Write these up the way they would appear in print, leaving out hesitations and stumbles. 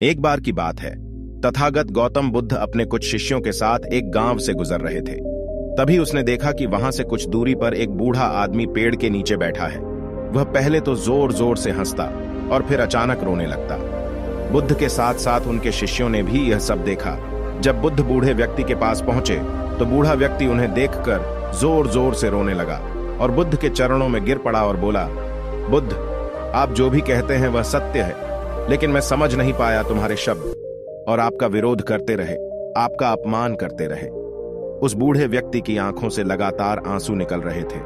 एक बार की बात है, तथागत गौतम बुद्ध अपने कुछ शिष्यों के साथ एक गांव से गुजर रहे थे। तभी उसने देखा कि वहां से कुछ दूरी पर एक बूढ़ा आदमी पेड़ के नीचे बैठा है। वह पहले तो जोर जोर से हंसता और फिर अचानक रोने लगता। बुद्ध के साथ साथ उनके शिष्यों ने भी यह सब देखा। जब बुद्ध बूढ़े व्यक्ति के पास पहुंचे तो बूढ़ा व्यक्ति उन्हें देखकर जोर जोर से रोने लगा और बुद्ध के चरणों में गिर पड़ा और बोला, बुद्ध, आप जो भी कहते हैं वह सत्य है, लेकिन मैं समझ नहीं पाया तुम्हारे शब्द और आपका विरोध करते रहे, आपका अपमान करते रहे। उस बूढ़े व्यक्ति की आंखों से लगातार आंसू निकल रहे थे।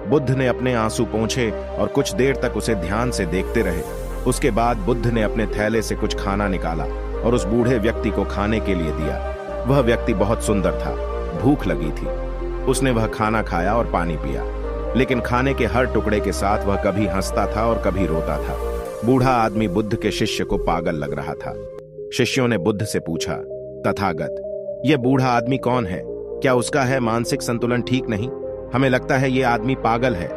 बुद्ध ने अपने आंसू पोंछे और कुछ देर तक उसे ध्यान से देखते रहे। उसके बाद बुद्ध ने अपने थैले से कुछ खाना निकाला और उस बूढ़े व्यक्ति को खाने के लिए दिया। वह व्यक्ति बहुत सुंदर था, भूख लगी थी। उसने वह खाना खाया और पानी पिया, लेकिन खाने के हर टुकड़े के साथ वह कभी हंसता था और कभी रोता था। बूढ़ा आदमी बुद्ध के शिष्य को पागल लग रहा था। शिष्यों ने बुद्ध से पूछा, तथागत, यह बूढ़ा आदमी कौन है? क्या उसका है मानसिक संतुलन ठीक नहीं? हमें लगता है यह आदमी पागल है।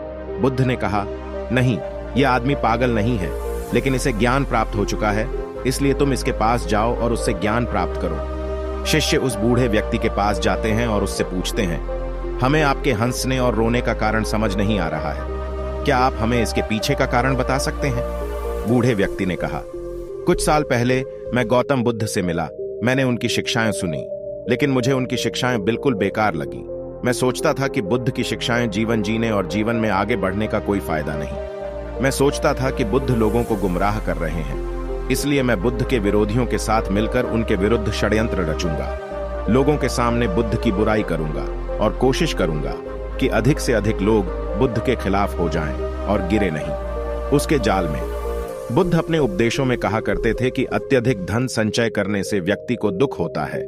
बुद्ध ने कहा, नहीं, यह आदमी पागल नहीं है, लेकिन इसे ज्ञान प्राप्त हो चुका है, इसलिए तुम इसके पास जाओ और उससे ज्ञान प्राप्त करो। शिष्य उस बूढ़े व्यक्ति के पास जाते हैं और उससे पूछते हैं, हमें आपके हंसने और रोने का कारण समझ नहीं आ रहा है, क्या आप हमें इसके पीछे का कारण बता सकते हैं? बूढ़े व्यक्ति ने कहा, कुछ साल पहले मैं गौतम बुद्ध से मिला। मैंने उनकी शिक्षाएं सुनी, लेकिन मुझे उनकी शिक्षाएं बिल्कुल बेकार लगी। मैं सोचता था कि बुद्ध की शिक्षाएं जीवन जीने और जीवन में आगे बढ़ने का कोई फायदा नहीं। मैं सोचता था कि बुद्ध लोगों को गुमराह कर रहे हैं, इसलिए मैं बुद्ध के विरोधियों के साथ मिलकर उनके विरुद्ध षड्यंत्र रचूंगा। लोगों के सामने बुद्ध की बुराई करूंगा और कोशिश करूंगा कि अधिक से अधिक लोग बुद्ध के खिलाफ हो जाएं और गिरे नहीं उसके जाल में। बुद्ध अपने उपदेशों में कहा करते थे कि अत्यधिक धन संचय करने से व्यक्ति को दुख होता है,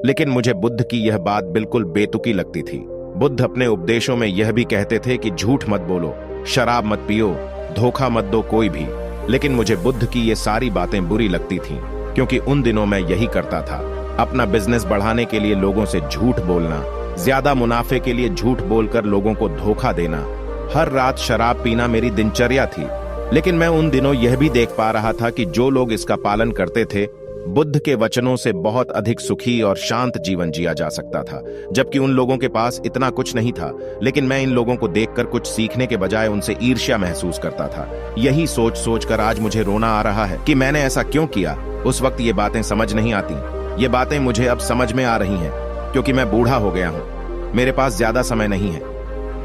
लेकिन मुझे बुद्ध की यह बात बिल्कुल बेतुकी लगती थी। बुद्ध अपने उपदेशों में यह भी कहते थे कि झूठ मत बोलो, शराब मत पियो, धोखा मत दो कोई भी, लेकिन मुझे बुद्ध की ये सारी बातें बुरी लगती थीं, क्योंकि उन दिनों मैं यही करता था। अपना बिजनेस बढ़ाने के लिए लोगों से झूठ बोलना, ज्यादा मुनाफे के लिए झूठ बोलकर लोगों को धोखा देना, हर रात शराब पीना मेरी दिनचर्या थी। लेकिन मैं उन दिनों यह भी देख पा रहा था कि जो लोग इसका पालन करते थे, बुद्ध के वचनों से बहुत अधिक सुखी और शांत जीवन जिया जा सकता था, जबकि उन लोगों के पास इतना कुछ नहीं था। लेकिन मैं इन लोगों को देखकर कुछ सीखने के बजाय उनसे ईर्ष्या महसूस करता था। यही सोच सोचकर आज मुझे रोना आ रहा है कि मैंने ऐसा क्यों किया। उस वक्त ये बातें समझ नहीं आती। ये बातें मुझे अब समझ में आ रही हैं, क्योंकि मैं बूढ़ा हो गया हूं, मेरे पास ज्यादा समय नहीं है,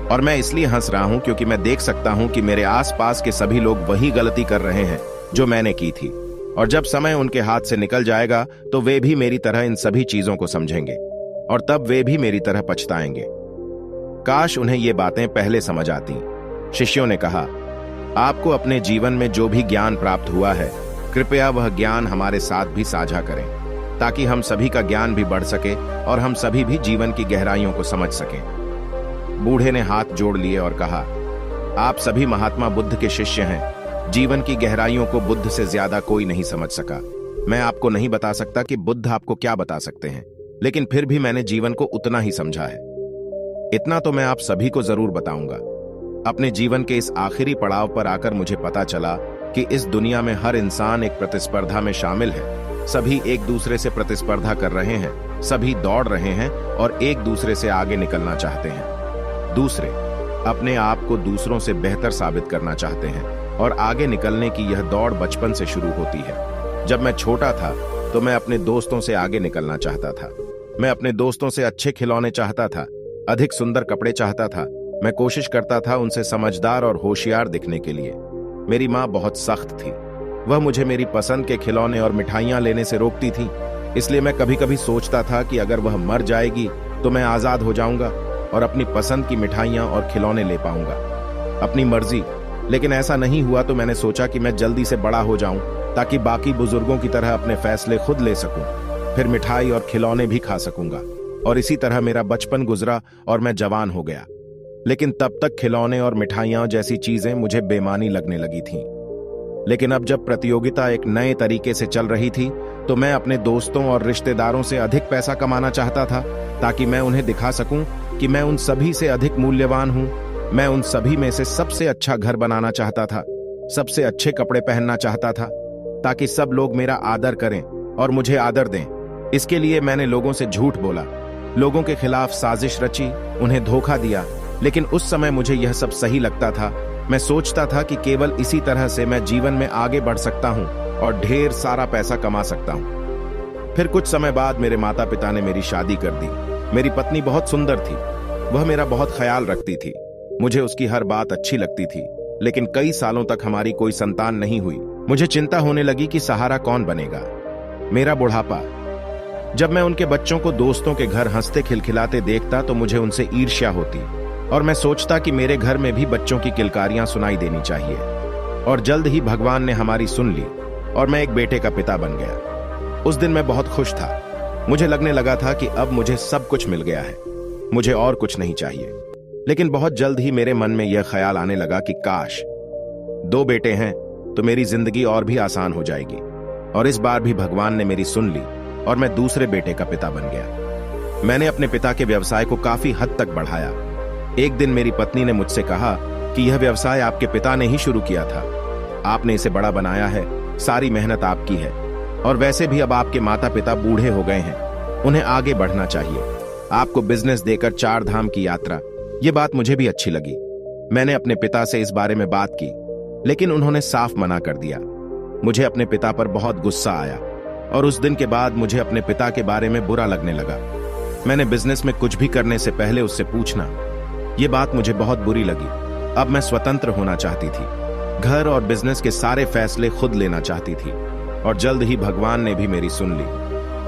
और मैं इसलिए हंस रहा हूं क्योंकि मैं देख सकता हूं कि मेरे आसपास के सभी लोग वही गलती कर रहे हैं जो मैंने की थी, और जब समय उनके हाथ से निकल जाएगा तो वे भी मेरी तरह इन सभी चीजों को समझेंगे और तब वे भी मेरी तरह पछताएंगे। काश उन्हें ये बातें पहले समझ आती। शिष्यों ने कहा, आपको अपने जीवन में जो भी ज्ञान प्राप्त हुआ है, कृपया वह ज्ञान हमारे साथ भी साझा करें, ताकि हम सभी का ज्ञान भी बढ़ सके और हम सभी भी जीवन की गहराइयों को समझ सकें। बूढ़े ने हाथ जोड़ लिए और कहा, आप सभी महात्मा बुद्ध के शिष्य हैं। जीवन की गहराइयों को बुद्ध से ज्यादा कोई नहीं समझ सका। मैं आपको नहीं बता सकता कि बुद्ध आपको क्या बता सकते हैं, लेकिन फिर भी मैंने जीवन को उतना ही समझा है। इतना तो मैं आप सभी को जरूर बताऊंगा। अपने जीवन के इस आखिरी पड़ाव पर आकर मुझे पता चला कि इस दुनिया में हर इंसान एक प्रतिस्पर्धा में शामिल है। सभी एक दूसरे से प्रतिस्पर्धा कर रहे हैं, सभी दौड़ रहे हैं और एक दूसरे से आगे निकलना चाहते हैं। दूसरे अपने आप को दूसरों से बेहतर साबित करना चाहते हैं, और आगे निकलने की यह दौड़ बचपन से शुरू होती है। जब मैं छोटा था तो मैं अपने दोस्तों से आगे निकलना चाहता था। मैं अपने दोस्तों से अच्छे खिलौने चाहता था, अधिक सुंदर कपड़े चाहता था। मैं कोशिश करता था उनसे समझदार और होशियार दिखने के लिए। मेरी माँ बहुत सख्त थी। वह मुझे मेरी पसंद के खिलौने और मिठाइयाँ लेने से रोकती थी। इसलिए मैं कभी कभी सोचता था कि अगर वह मर जाएगी तो मैं आजाद हो जाऊंगा और अपनी पसंद की मिठाइयाँ और खिलौने ले पाऊंगा अपनी मर्जी। लेकिन ऐसा नहीं हुआ तो मैंने सोचा कि मैं जल्दी से बड़ा हो जाऊं, ताकि बाकी बुजुर्गों की तरह अपने फैसले खुद ले सकूं, फिर मिठाई और खिलौने भी खा सकूंगा। और इसी तरह मेरा बचपन गुजरा और मैं जवान हो गया। लेकिन तब तक खिलौने और मिठाइयाँ जैसी चीजें मुझे बेमानी लगने लगी थीं। लेकिन अब जब प्रतियोगिता एक नए तरीके से चल रही थी, तो मैं अपने दोस्तों और रिश्तेदारों से अधिक पैसा कमाना चाहता था, ताकि मैं उन्हें दिखा सकूं कि मैं उन सभी से अधिक मूल्यवान हूं। मैं उन सभी में से सबसे अच्छा घर बनाना चाहता था, सबसे अच्छे कपड़े पहनना चाहता था, ताकि सब लोग मेरा आदर करें और मुझे आदर दें। इसके लिए मैंने लोगों से झूठ बोला, लोगों के खिलाफ साजिश रची, उन्हें धोखा दिया। लेकिन उस समय मुझे यह सब सही लगता था। मैं सोचता था कि केवल इसी तरह से मैं जीवन में आगे बढ़ सकता हूं और ढेर सारा पैसा कमा सकता हूं। फिर कुछ समय बाद मेरे माता पिता ने मेरी शादी कर दी। मेरी पत्नी बहुत सुंदर थी, वह मेरा बहुत ख्याल रखती थी, मुझे उसकी हर बात अच्छी लगती थी। लेकिन कई सालों तक हमारी कोई संतान नहीं हुई। मुझे चिंता होने लगी कि सहारा कौन बनेगा। मेरा बुढ़ापा, जब मैं उनके बच्चों को दोस्तों के घर हंसते खिलखिलाते देखता तो मुझे उनसे ईर्ष्या होती और मैं सोचता कि मेरे घर में भी बच्चों की किलकारियां सुनाई देनी चाहिए। और जल्द ही भगवान ने हमारी सुन ली और मैं एक बेटे का पिता बन गया। उस दिन मैं बहुत खुश था। मुझे लगने लगा था कि अब मुझे सब कुछ मिल गया है, मुझे और कुछ नहीं चाहिए। लेकिन बहुत जल्द ही मेरे मन में यह ख्याल आने लगा कि काश 2 बेटे हैं तो मेरी जिंदगी और भी आसान हो जाएगी। और इस बार भी भगवान ने मेरी सुन ली और मैं दूसरे बेटे का पिता बन गया। मैंने अपने पिता के व्यवसाय को काफी हद तक बढ़ाया। एक दिन मेरी पत्नी ने मुझसे कहा कि यह व्यवसाय आपके पिता ने ही शुरू किया था, आपने इसे बड़ा बनाया है, सारी मेहनत आपकी है। और वैसे भी अब आपके माता पिता बूढ़े हो गए हैं, उन्हें आगे बढ़ना चाहिए। आपको बिजनेस देकर 4 धाम की यात्रा, ये बात मुझे भी अच्छी लगी। मैंने अपने पिता से इस बारे में बात की, लेकिन उन्होंने साफ मना कर दिया। मुझे अपने पिता पर बहुत गुस्सा आया और उस दिन के बाद मुझे अपने पिता के बारे में बुरा लगने लगा। मैंने बिजनेस में कुछ भी करने से पहले उससे पूछना, ये बात मुझे बहुत बुरी लगी। अब मैं स्वतंत्र होना चाहती थी, घर और बिजनेस के सारे फैसले खुद लेना चाहती थी। और जल्द ही भगवान ने भी मेरी सुन ली।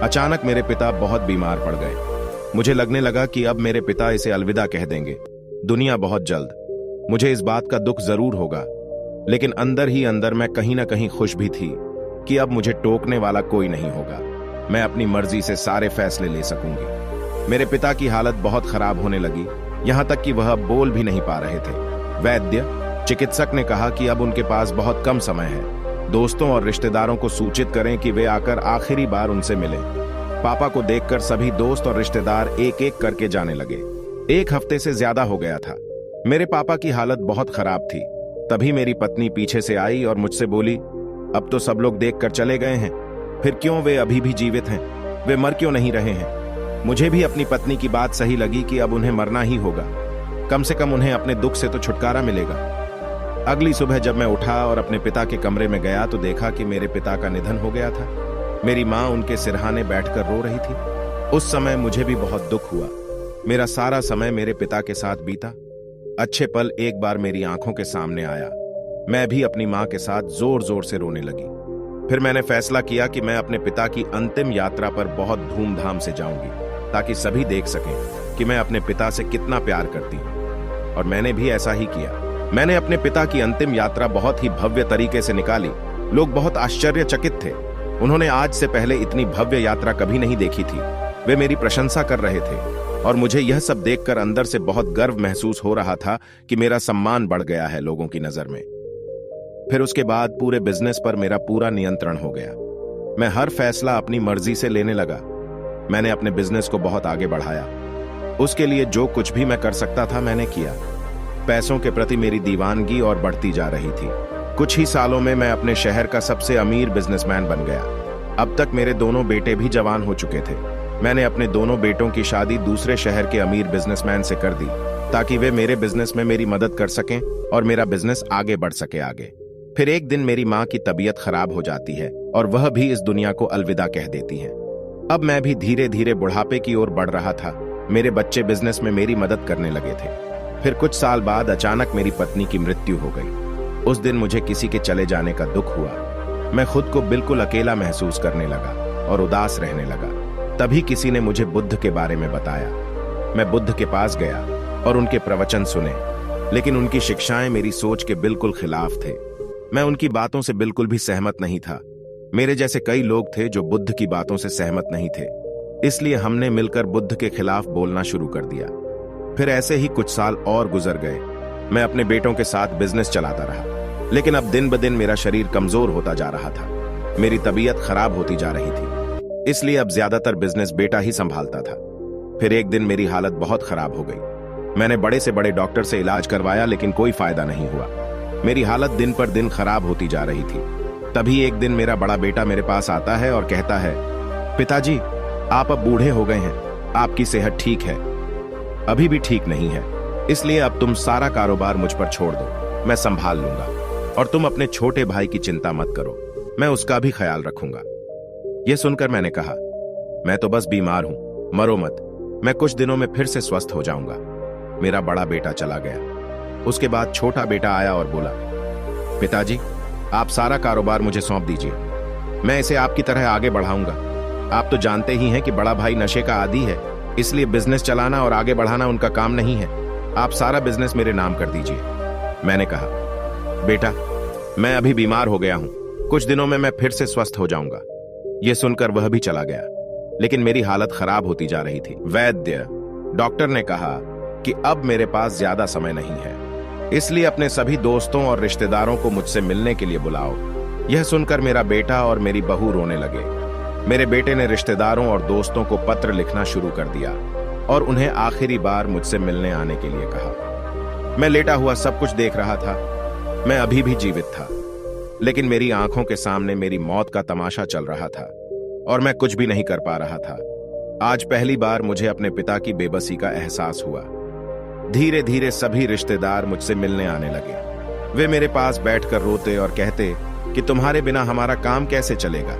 अचानक मेरे पिता बहुत बीमार पड़ गए। मुझे लगने लगा कि अब मेरे पिता इसे अलविदा कह देंगे, दुनिया बहुत जल्द। मुझे इस बात का दुख जरूर होगा, लेकिन अंदर ही अंदर मैं कहीं ना कहीं खुश भी थी कि अब मुझे टोकने वाला कोई नहीं होगा। मैं अपनी मर्जी से सारे फैसले ले सकूंगी। मेरे पिता की हालत बहुत खराब होने लगी, यहां तक कि वह अब बोल भी नहीं पा रहे थे। वैद्य चिकित्सक ने कहा कि अब उनके पास बहुत कम समय है। दोस्तों और रिश्तेदारों को सूचित करें कि वे आकर आखिरी बार उनसे मिलें। पापा को देखकर सभी दोस्त और रिश्तेदार एक एक करके जाने लगे। 1 हफ्ते से ज्यादा हो गया था। मेरे पापा की हालत बहुत खराब थी। तभी मेरी पत्नी पीछे से आई और मुझसे बोली, अब तो सब लोग देख कर चले गए हैं, फिर क्यों वे अभी भी जीवित हैं? वे मर क्यों नहीं रहे हैं? मुझे भी अपनी पत्नी की बात सही लगी कि अब उन्हें मरना ही होगा, कम से कम उन्हें अपने दुख से तो छुटकारा मिलेगा। अगली सुबह जब मैं उठा और अपने पिता के कमरे में गया तो देखा कि मेरे पिता का निधन हो गया था। मेरी माँ उनके सिरहाने बैठकर रो रही थी। उस समय मुझे भी बहुत दुख हुआ। मेरा सारा समय मेरे पिता के साथ बीता। अच्छे पल एक बार मेरी आंखों के सामने आया। मैं भी अपनी माँ के साथ जोर जोर से रोने लगी। फिर मैंने फैसला किया कि मैं अपने पिता की अंतिम यात्रा पर बहुत धूमधाम से जाऊंगी, ताकि सभी देख सकें कि मैं अपने पिता से कितना प्यार करती हूँ। और मैंने भी ऐसा ही किया। मैंने अपने पिता की अंतिम यात्रा बहुत ही भव्य तरीके से निकाली। लोग बहुत आश्चर्यचकित थे। उन्होंने आज से पहले इतनी भव्य यात्रा कभी नहीं देखी थी। वे मेरी प्रशंसा कर रहे थे और मुझे यह सब देखकर अंदर से बहुत गर्व महसूस हो रहा था कि मेरा सम्मान बढ़ गया है लोगों की नजर में। फिर उसके बाद पूरे बिजनेस पर मेरा पूरा नियंत्रण हो गया। मैं हर फैसला अपनी मर्जी से लेने लगा। मैंने अपने बिजनेस को बहुत आगे बढ़ाया। उसके लिए जो कुछ भी मैं कर सकता था मैंने किया। पैसों के प्रति मेरी दीवानगी और बढ़ती जा रही थी। कुछ ही सालों में मैं अपने शहर का सबसे अमीर बिजनेसमैन बन गया। अब तक मेरे दोनों बेटे भी जवान हो चुके थे। मैंने अपने दोनों बेटों की शादी दूसरे शहर के अमीर बिजनेसमैन से कर दी, ताकि वे मेरे बिजनेस में मेरी मदद कर सकें और मेरा बिजनेस आगे बढ़ सके आगे। फिर एक दिन मेरी माँ की तबीयत खराब हो जाती है और वह भी इस दुनिया को अलविदा कह देती है। अब मैं भी धीरे धीरे बुढ़ापे की ओर बढ़ रहा था। मेरे बच्चे बिजनेस में मेरी मदद करने लगे थे। फिर कुछ साल बाद अचानक मेरी पत्नी की मृत्यु हो गई। उस दिन मुझे किसी के चले जाने का दुख हुआ। मैं खुद को बिल्कुल अकेला महसूस करने लगा और उदास रहने लगा। तभी किसी ने मुझे बुद्ध के बारे में बताया। मैं बुद्ध के पास गया और उनके प्रवचन सुने, लेकिन उनकी शिक्षाएं मेरी सोच के बिल्कुल खिलाफ थे। मैं उनकी बातों से बिल्कुल भी सहमत नहीं था। मेरे जैसे कई लोग थे जो बुद्ध की बातों से सहमत नहीं थे, इसलिए हमने मिलकर बुद्ध के खिलाफ बोलना शुरू कर दिया। फिर ऐसे ही कुछ साल और गुजर गए। मैं अपने बेटों के साथ बिजनेस चलाता रहा, लेकिन अब दिन ब दिन मेरा शरीर कमजोर होता जा रहा था। मेरी तबीयत खराब होती जा रही थी, इसलिए अब ज्यादातर बिजनेस बेटा ही संभालता था। फिर एक दिन मेरी हालत बहुत खराब हो गई। मैंने बड़े से बड़े डॉक्टर से इलाज करवाया, लेकिन कोई फायदा नहीं हुआ। मेरी हालत दिन पर दिन खराब होती जा रही थी। तभी एक दिन मेरा बड़ा बेटा मेरे पास आता है और कहता है, पिताजी, आप अब बूढ़े हो गए हैं, आपकी सेहत ठीक है? अभी भी ठीक नहीं है, इसलिए अब तुम सारा कारोबार मुझ पर छोड़ दो, मैं संभाल लूंगा। और तुम अपने छोटे भाई की चिंता मत करो, मैं उसका भी ख्याल रखूंगा। यह सुनकर मैंने कहा, मैं तो बस बीमार हूं, मरो मत, मैं कुछ दिनों में फिर से स्वस्थ हो जाऊंगा। मेरा बड़ा बेटा चला गया। उसके बाद छोटा बेटा आया और बोला, पिताजी, आप सारा कारोबार मुझे सौंप दीजिए, मैं इसे आपकी तरह आगे बढ़ाऊंगा। आप तो जानते ही हैं कि बड़ा भाई नशे का आदी है, इसलिए बिजनेस चलाना और आगे बढ़ाना उनका काम नहीं है। आप सारा बिजनेस मेरे नाम कर दीजिए। मैंने कहा, बेटा, मैं अभी बीमार हो गया हूं, कुछ दिनों में मैं फिर से स्वस्थ हो जाऊंगा। यह सुनकर वह भी चला गया, लेकिन मेरी हालत खराब होती जा रही थी। वैद्य डॉक्टर ने कहा कि अब मेरे पास ज्यादा समय नहीं है, इसलिए अपने सभी दोस्तों और रिश्तेदारों को मुझसे मिलने के लिए बुलाओ। यह सुनकर मेरा बेटा और मेरी बहू रोने लगे। मेरे बेटे ने रिश्तेदारों और दोस्तों को पत्र लिखना शुरू कर दिया और उन्हें आखिरी बार मुझसे मिलने आने के लिए कहा। मैं लेटा हुआ सब कुछ देख रहा था। मैं अभी भी जीवित था, लेकिन मेरी आंखों के सामने मेरी मौत का तमाशा चल रहा था और मैं कुछ भी नहीं कर पा रहा था। आज पहली बार मुझे अपने पिता की बेबसी का एहसास हुआ। धीरे धीरे सभी रिश्तेदार मुझसे मिलने आने लगे। वे मेरे पास बैठकर रोते और कहते कि तुम्हारे बिना हमारा काम कैसे चलेगा।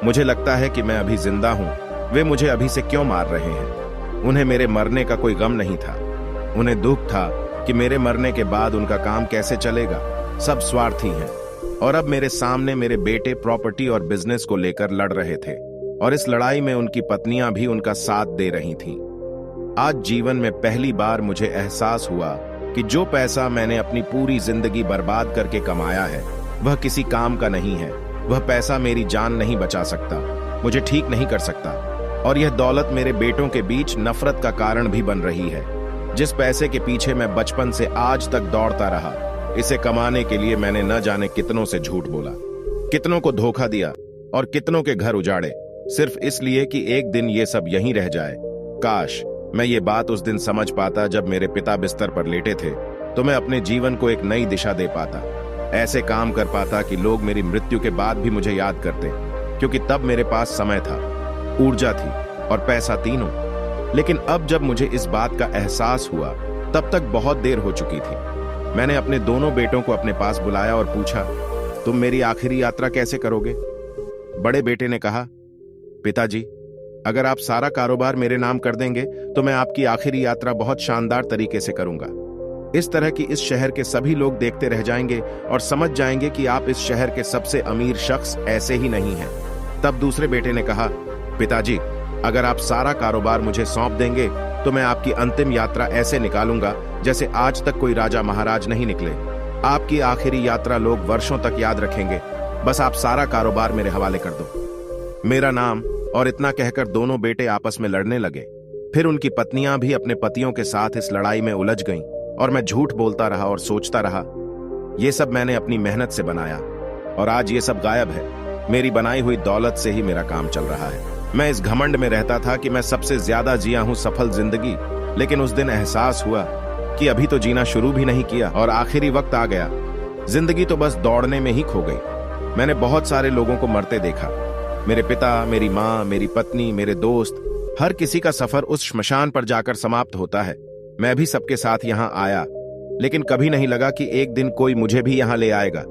मुझे लगता है कि मैं अभी जिंदा हूं, वे मुझे अभी से क्यों मार रहे हैं। उन्हें मेरे मरने का कोई गम नहीं था। उन्हें दुख था कि मेरे मरने के बाद उनका काम कैसे चलेगा। सब स्वार्थी हैं और अब मेरे सामने मेरे बेटे प्रॉपर्टी और बिजनेस को लेकर लड़ रहे थे और इस लड़ाई में उनकी पत्नियां भी उनका साथ दे रही थीं। आज जीवन में पहली बार मुझे एहसास हुआ कि जो पैसा मैंने अपनी पूरी जिंदगी बर्बाद करके कमाया है वह किसी काम का नहीं है। वह पैसा मेरी जान नहीं बचा सकता, मुझे ठीक नहीं कर सकता, और यह दौलत मेरे बेटों के बीच नफरत का कारण भी बन रही है। जिस पैसे के पीछे मैं बचपन से आज तक दौड़ता रहा, इसे कमाने के लिए मैंने न जाने कितनों से झूठ बोला, कितनों को धोखा दिया और कितनों के घर उजाड़े, सिर्फ इसलिए कि एक दिन ये सब यहीं रह जाए। काश मैं ये बात उस दिन समझ पाता जब मेरे पिता बिस्तर पर लेटे थे, तो मैं अपने जीवन को एक नई दिशा दे पाता। ऐसे काम कर पाता कि लोग मेरी मृत्यु के बाद भी मुझे याद करते, क्योंकि तब मेरे पास समय था, ऊर्जा थी और पैसा तीनों। लेकिन अब जब मुझे इस बात का एहसास हुआ, तब तक बहुत देर हो चुकी थी। मैंने अपने दोनों बेटों को अपने पास बुलाया और पूछा, तुम मेरी आखिरी यात्रा कैसे करोगे? बड़े बेटे ने कहा, पिताजी, अगर आप सारा कारोबार मेरे नाम कर देंगे तो मैं आपकी आखिरी यात्रा बहुत शानदार तरीके से करूंगा। इस तरह कि इस शहर के सभी लोग देखते रह जाएंगे और समझ जाएंगे कि आप इस शहर के सबसे अमीर शख्स ऐसे ही नहीं हैं। तब दूसरे बेटे ने कहा, पिताजी, अगर आप सारा कारोबार मुझे सौंप देंगे तो मैं आपकी अंतिम यात्रा ऐसे निकालूंगा जैसे आज तक कोई राजा महाराज नहीं निकले। आपकी आखिरी यात्रा लोग वर्षों तक याद रखेंगे। बस आप सारा कारोबार मेरे हवाले कर दो, मेरा नाम। और इतना कहकर दोनों बेटे आपस में लड़ने लगे। फिर उनकी पत्नियां भी अपने पतियों के साथ इस लड़ाई में उलझ गईं और मैं झूठ बोलता रहा और सोचता रहा, ये सब मैंने अपनी मेहनत से बनाया और आज ये सब गायब है। मेरी बनाई हुई दौलत से ही मेरा काम चल रहा है। मैं इस घमंड में रहता था कि मैं सबसे ज्यादा जिया हूं सफल जिंदगी, लेकिन उस दिन एहसास हुआ कि अभी तो जीना शुरू भी नहीं किया और आखिरी वक्त आ गया। जिंदगी तो बस दौड़ने में ही खो गई। मैंने बहुत सारे लोगों को मरते देखा, मेरे पिता, मेरी माँ, मेरी पत्नी, मेरे दोस्त, हर किसी का सफर उस श्मशान पर जाकर समाप्त होता है। मैं भी सबके साथ यहाँ आया, लेकिन कभी नहीं लगा कि एक दिन कोई मुझे भी यहाँ ले आएगा।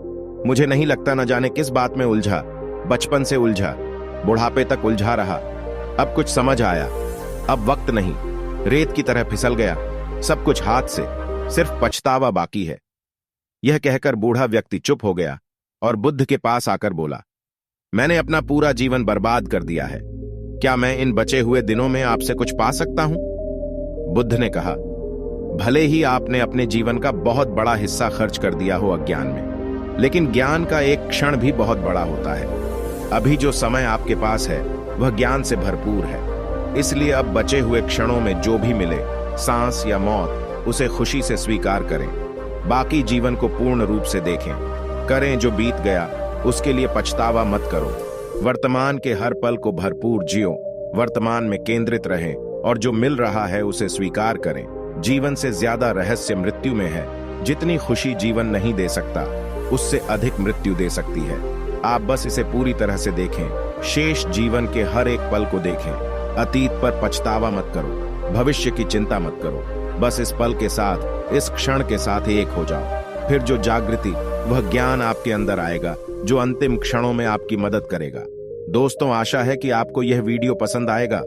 मुझे नहीं लगता न जाने किस बात में उलझा, बचपन से उलझा, बुढ़ापे तक उलझा रहा। अब कुछ समझ आया, अब वक्त नहीं, रेत की तरह फिसल गया, सब कुछ हाथ से, सिर्फ पछतावा बाकी है। यह कहकर बूढ़ा व्यक्ति चुप हो गया और बुद्ध के पास आकर बोला, मैंने अपना पूरा जीवन बर्बाद कर दिया है, क्या मैं इन बचे हुए दिनों में आपसे कुछ पा सकता हूं? बुद्ध ने कहा, भले ही आपने अपने जीवन का बहुत बड़ा हिस्सा खर्च कर दिया हो अज्ञान में, लेकिन ज्ञान का एक क्षण भी बहुत बड़ा होता है। अभी जो समय आपके पास है वह ज्ञान से भरपूर है, इसलिए अब बचे हुए क्षणों में जो भी मिले, सांस या मौत, उसे खुशी से स्वीकार करें। बाकी जीवन को पूर्ण रूप से देखें, करें जो बीत गया, उसके लिए पछतावा मत करो। वर्तमान के हर पल को भरपूर जियो, वर्तमान में केंद्रित रहें और जो मिल रहा है उसे स्वीकार करें। जीवन से ज्यादा रहस्य मृत्यु में है। जितनी खुशी जीवन नहीं दे सकता, उससे अधिक मृत्यु दे सकती है। आप बस इसे पूरी तरह से देखें, शेष जीवन के हर एक पल को देखें। अतीत पर पछतावा मत करो, भविष्य की चिंता मत करो, बस इस पल के साथ, इस क्षण के साथ एक हो जाओ। फिर जो जागृति, वह ज्ञान आपके अंदर आएगा जो अंतिम क्षणों में आपकी मदद करेगा। दोस्तों, आशा है कि आपको यह वीडियो पसंद आएगा।